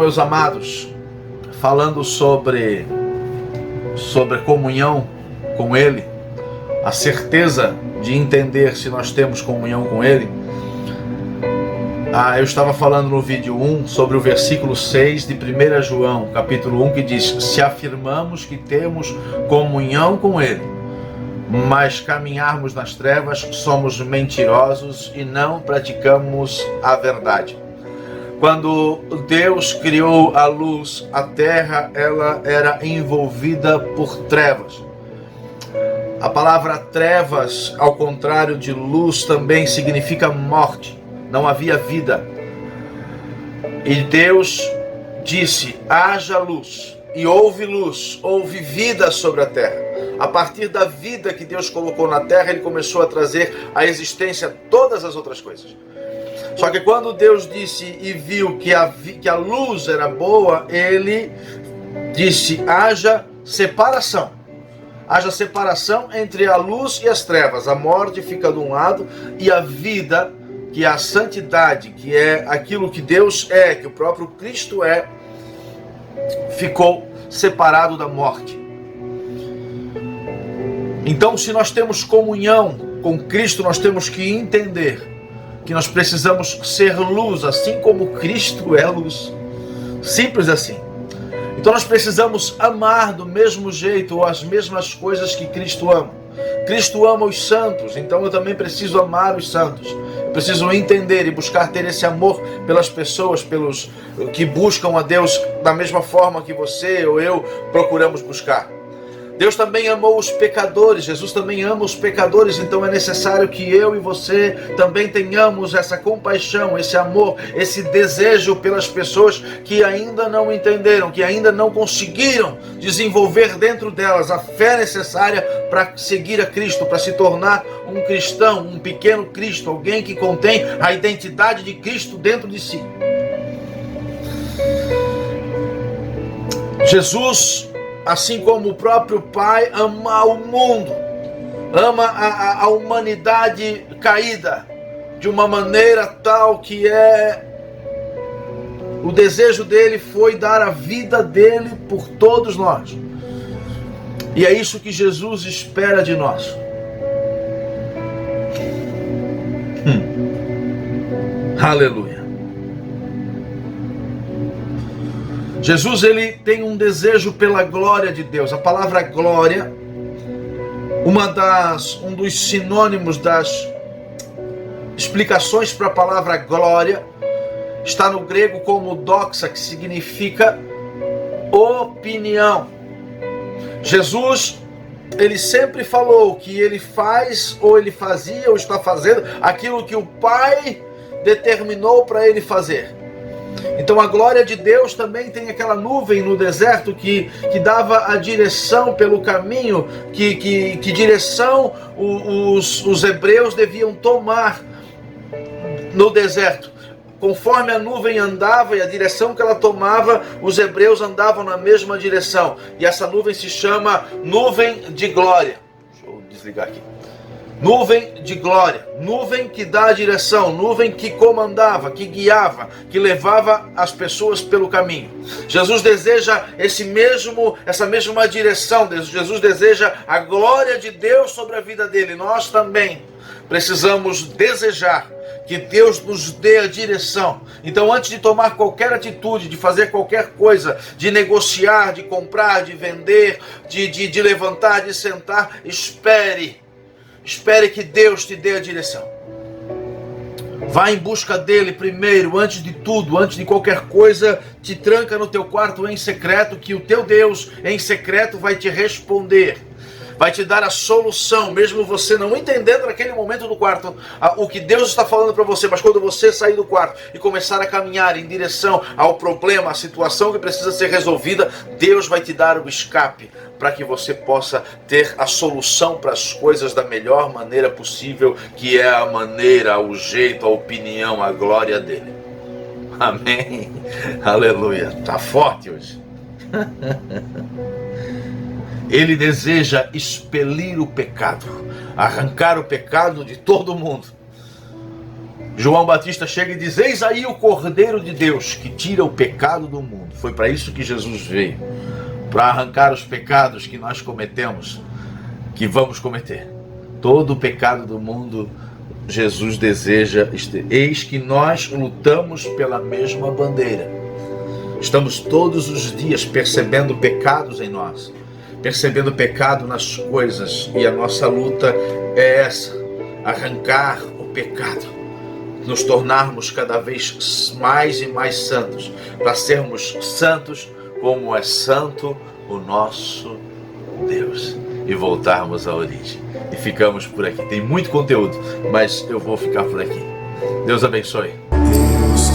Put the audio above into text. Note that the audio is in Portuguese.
Então, meus amados, falando sobre a comunhão com Ele, a certeza de entender se nós temos comunhão com Ele, eu estava falando no vídeo 1 sobre o versículo 6 de 1 João, capítulo 1, que diz: se afirmamos que temos comunhão com Ele, mas caminharmos nas trevas, somos mentirosos e não praticamos a verdade. Quando Deus criou a luz, a terra ela era envolvida por trevas. A palavra trevas, ao contrário de luz, também significa morte. Não havia vida. E Deus disse: haja luz. E houve luz, houve vida sobre a terra. A partir da vida que Deus colocou na terra, Ele começou a trazer à existência todas as outras coisas. Só que quando Deus disse e viu que a luz era boa, Ele disse: haja separação. Haja separação entre a luz e as trevas. A morte fica de um lado e a vida, que é a santidade, que é aquilo que Deus é, que o próprio Cristo é, ficou separado da morte. Então, se nós temos comunhão com Cristo, nós temos que entender que nós precisamos ser luz, assim como Cristo é luz. Simples assim. Então nós precisamos amar do mesmo jeito ou as mesmas coisas que Cristo ama. Cristo ama os santos, então eu também preciso amar os santos. Eu preciso entender e buscar ter esse amor pelas pessoas, pelos que buscam a Deus da mesma forma que você ou eu procuramos buscar. Deus também amou os pecadores, Jesus também ama os pecadores, então é necessário que eu e você também tenhamos essa compaixão, esse amor, esse desejo pelas pessoas que ainda não entenderam, que ainda não conseguiram desenvolver dentro delas a fé necessária para seguir a Cristo, para se tornar um cristão, um pequeno Cristo, alguém que contém a identidade de Cristo dentro de si. Jesus, assim como o próprio Pai, ama o mundo, ama a humanidade caída, de uma maneira tal que o desejo dele foi dar a vida dele por todos nós. E é isso que Jesus espera de nós. Aleluia. Jesus, ele tem um desejo pela glória de Deus. A palavra glória, um dos sinônimos das explicações para a palavra glória, está no grego como doxa, que significa opinião. Jesus, ele sempre falou que ele faz, ou ele fazia, ou está fazendo aquilo que o Pai determinou para ele fazer. Então a glória de Deus também tem aquela nuvem no deserto que dava a direção pelo caminho, que direção os hebreus deviam tomar no deserto. Conforme a nuvem andava e a direção que ela tomava, os hebreus andavam na mesma direção. E essa nuvem se chama nuvem de glória. Deixa eu desligar aqui. Nuvem de glória, nuvem que dá a direção, nuvem que comandava, que guiava, que levava as pessoas pelo caminho. Jesus deseja essa mesma direção, Jesus deseja a glória de Deus sobre a vida dele. Nós também precisamos desejar que Deus nos dê a direção. Então, antes de tomar qualquer atitude, de fazer qualquer coisa, de negociar, de comprar, de vender, de levantar, de sentar, Espere que Deus te dê a direção. Vá em busca dele primeiro, antes de tudo, antes de qualquer coisa. Te tranca no teu quarto em secreto, que o teu Deus em secreto vai te responder. Vai te dar a solução, mesmo você não entendendo naquele momento do quarto o que Deus está falando para você. Mas quando você sair do quarto e começar a caminhar em direção ao problema, à situação que precisa ser resolvida, Deus vai te dar o escape para que você possa ter a solução para as coisas da melhor maneira possível, que é a maneira, o jeito, a opinião, a glória dele. Amém. Aleluia. Tá forte hoje. Ele deseja expelir o pecado, arrancar o pecado de todo mundo. João Batista chega e diz: eis aí o Cordeiro de Deus que tira o pecado do mundo. Foi para isso que Jesus veio, para arrancar os pecados que nós cometemos, que vamos cometer. Todo o pecado do mundo Jesus deseja. Eis que nós lutamos pela mesma bandeira. Estamos todos os dias percebendo pecados em nós, percebendo pecado nas coisas, e a nossa luta é essa: arrancar o pecado, nos tornarmos cada vez mais e mais santos, para sermos santos como é santo o nosso Deus, e voltarmos à origem. E ficamos por aqui. Tem muito conteúdo, mas eu vou ficar por aqui. Deus abençoe. Deus